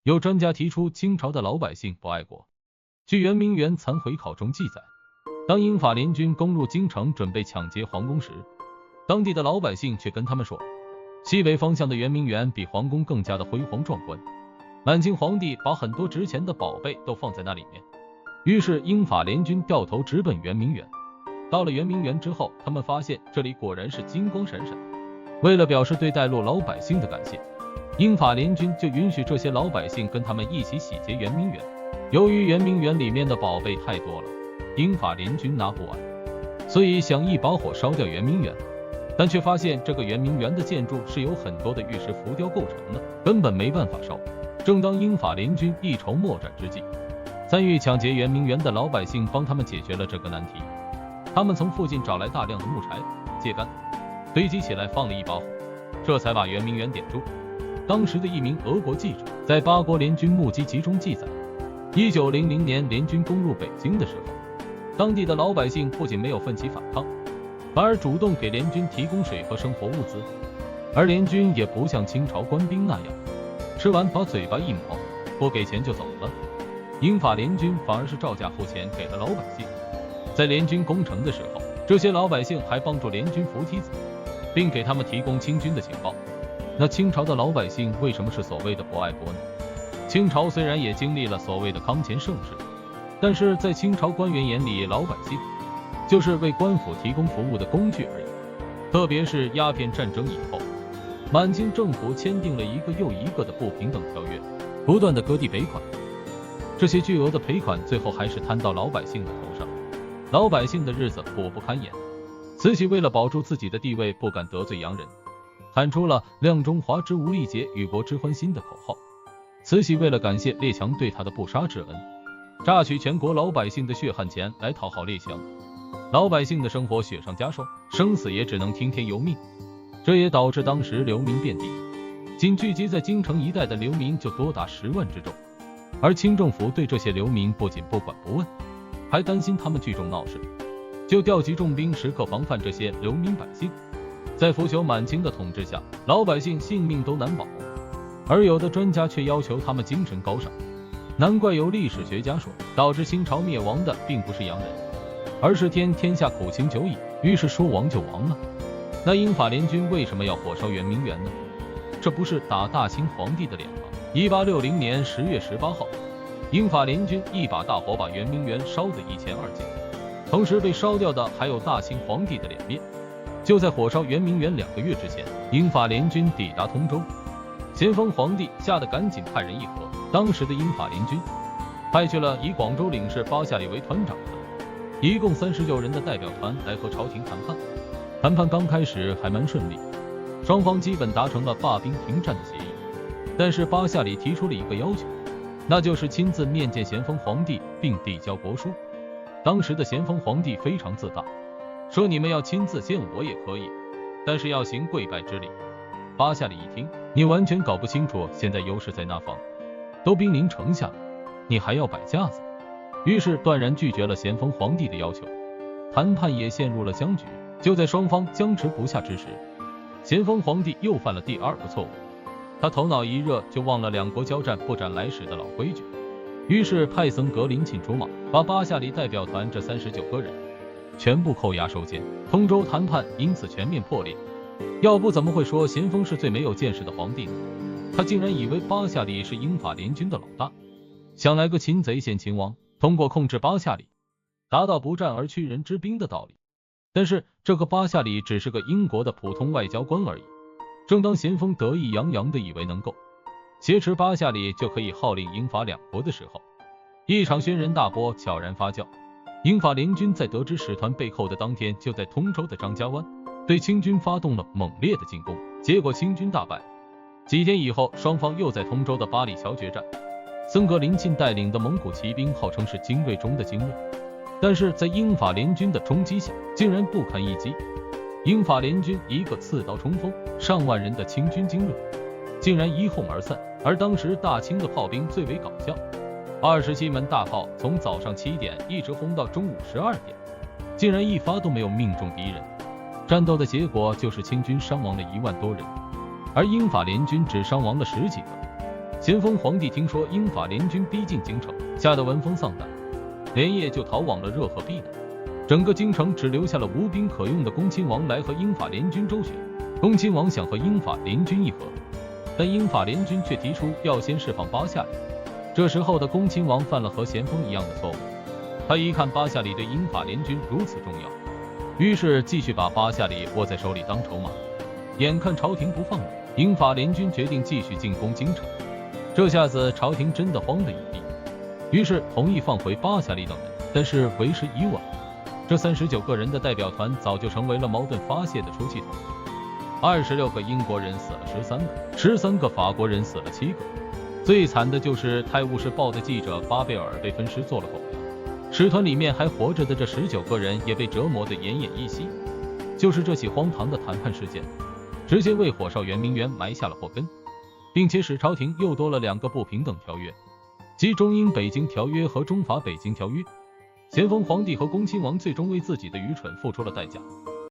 有专家提出清朝的老百姓不爱国。据圆明园残回考中记载，当英法联军攻入京城准备抢劫皇宫时，当地的老百姓却跟他们说，西北方向的圆明园比皇宫更加的辉煌壮观，满清皇帝把很多值钱的宝贝都放在那里面。于是英法联军掉头直奔圆明园。到了圆明园之后，他们发现这里果然是金光闪闪。为了表示对带路老百姓的感谢，英法联军就允许这些老百姓跟他们一起洗劫圆明园。由于圆明园里面的宝贝太多了，英法联军拿不完，所以想一把火烧掉圆明园，但却发现这个圆明园的建筑是由很多的玉石浮雕构成的，根本没办法烧。正当英法联军一筹莫展之际，参与抢劫圆明园的老百姓帮他们解决了这个难题。他们从附近找来大量的木柴、秸秆，堆积起来放了一把火，这才把圆明园点住。当时的一名俄国记者在八国联军目击集中记载，1900年联军攻入北京的时候，当地的老百姓不仅没有奋起反抗，反而主动给联军提供水和生活物资，而联军也不像清朝官兵那样，吃完把嘴巴一抹，不给钱就走了。英法联军反而是照价付钱给了老百姓。在联军攻城的时候，这些老百姓还帮助联军扶梯子，并给他们提供清军的情报。那清朝的老百姓为什么是所谓的不爱国呢？清朝虽然也经历了所谓的康乾盛世，但是在清朝官员眼里，老百姓就是为官府提供服务的工具而已。特别是鸦片战争以后，满清政府签订了一个又一个的不平等条约，不断的割地赔款，这些巨额的赔款最后还是摊到老百姓的头上，老百姓的日子苦不堪言。慈禧为了保住自己的地位，不敢得罪洋人，喊出了亮中华之无力竭，与国之欢心的口号。慈禧为了感谢列强对她的不杀之恩，榨取全国老百姓的血汗钱来讨好列强，老百姓的生活雪上加霜，生死也只能听天由命。这也导致当时流民遍地，仅聚集在京城一带的流民就多达10万之众。而清政府对这些流民不仅不管不问，还担心他们聚众闹事，就调集重兵时刻防范这些流民百姓。在腐朽满清的统治下，老百姓性命都难保，而有的专家却要求他们精神高尚。难怪有历史学家说，导致清朝灭亡的并不是洋人，而是天下苦情久矣，于是说亡就亡了。那英法联军为什么要火烧圆明园呢？这不是打大清皇帝的脸吗？1860年10月18号，英法联军一把大火把圆明园烧得一乾二净，同时被烧掉的还有大清皇帝的脸面。就在火烧圆明园2个月之前，英法联军抵达通州，咸丰皇帝吓得赶紧派人议和。当时的英法联军派去了以广州领事巴夏里为团长的一共39人的代表团来和朝廷谈判。谈判刚开始还蛮顺利，双方基本达成了罢兵停战的协议。但是巴夏里提出了一个要求，那就是亲自面见咸丰皇帝并递交国书。当时的咸丰皇帝非常自大，说你们要亲自见我也可以，但是要行跪拜之礼。巴夏里一听，你完全搞不清楚现在优势在哪方，都兵临城下了，你还要摆架子，于是断然拒绝了咸丰皇帝的要求，谈判也陷入了僵局。就在双方僵持不下之时，咸丰皇帝又犯了第2个错误，他头脑一热就忘了两国交战不斩来使的老规矩，于是派僧格林沁出马，把巴夏里代表团这39个人全部扣押收监。通州谈判因此全面破裂。要不怎么会说咸丰是最没有见识的皇帝呢？他竟然以为巴夏里是英法联军的老大，想来个擒贼先擒王，通过控制巴夏里达到不战而屈人之兵的道理。但是这个巴夏里只是个英国的普通外交官而已。正当咸丰得意洋洋的以为能够挟持巴夏里就可以号令英法两国的时候，一场轩然大波悄然发酵。英法联军在得知使团被扣的当天，就在通州的张家湾对清军发动了猛烈的进攻，结果清军大败。几天以后，双方又在通州的八里桥决战。僧格林沁带领的蒙古骑兵号称是精锐中的精锐，但是在英法联军的冲击下，竟然不堪一击。英法联军一个刺刀冲锋，上万人的清军精锐竟然一哄而散。而当时大清的炮兵最为搞笑，27门大炮从早上7点一直轰到中午12点，竟然一发都没有命中敌人。战斗的结果就是清军伤亡了1万多人，而英法联军只伤亡了10几个。咸丰皇帝听说英法联军逼近京城，吓得闻风丧胆，连夜就逃往了热河避难。整个京城只留下了无兵可用的恭亲王来和英法联军周旋。恭亲王想和英法联军议和，但英法联军却提出要先释放巴夏里。这时候的恭亲王犯了和咸丰一样的错误，他一看巴夏里对英法联军如此重要，于是继续把巴夏里握在手里当筹码。眼看朝廷不放人，英法联军决定继续进攻京城。这下子朝廷真的慌了一地，于是同意放回巴夏里等人，但是为时已晚。这39个人的代表团早就成为了矛盾发泄的出气筒。26个英国人死了13个，13个法国人死了7个。最惨的就是《泰晤士报》的记者巴贝尔被分尸做了狗粮，使团里面还活着的这19个人也被折磨得奄奄一息。就是这起荒唐的谈判事件，直接为火烧圆明园埋下了祸根，并且使朝廷又多了2个不平等条约，即中英北京条约和中法北京条约。咸丰皇帝和恭亲王最终为自己的愚蠢付出了代价。